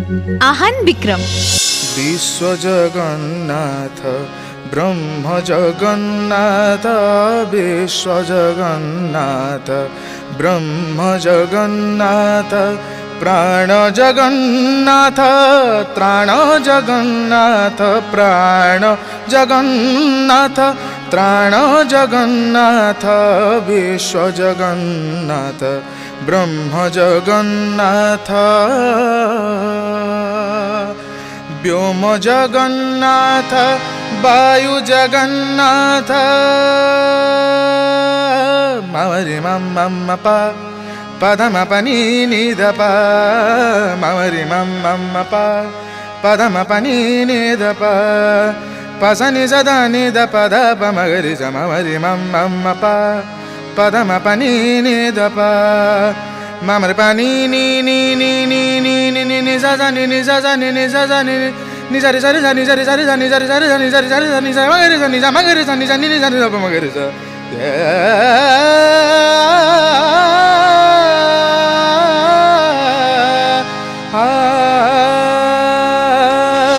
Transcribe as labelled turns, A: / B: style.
A: आहान विक्रम
B: विश्वजगन्नाथ ब्रह्म जगन्नाथ विश्वजगन्नाथ ब्रह्म जगन्नाथ प्राण जगन्नाथ त्राण जगन्नाथ प्राण जगन्नाथ त्राण जगन्नाथ विश्व जगन्नाथ ब्रह्म जगन्नाथ व्योम जगन्नाथ वायु जगन्नाथ मवरि मम पा पदम पनी निध पा मवरि मम पा पदम पनी निध पा पसनि सदा निध पद मगरि मवरि मम पा पदम पनी निध पा ममरि पानी नी नी नी नी नी नी नी नि सा सा नी नि सा सा नी नि सा सा नी नि सा रे सा रे सा नि सा रे सा रे सा नि सा रे सा रे सा नि सा रे सा रे सा नि सा मगरि सा नि सा मगरि सा नि सा नि नि सा रे सा मगरि सा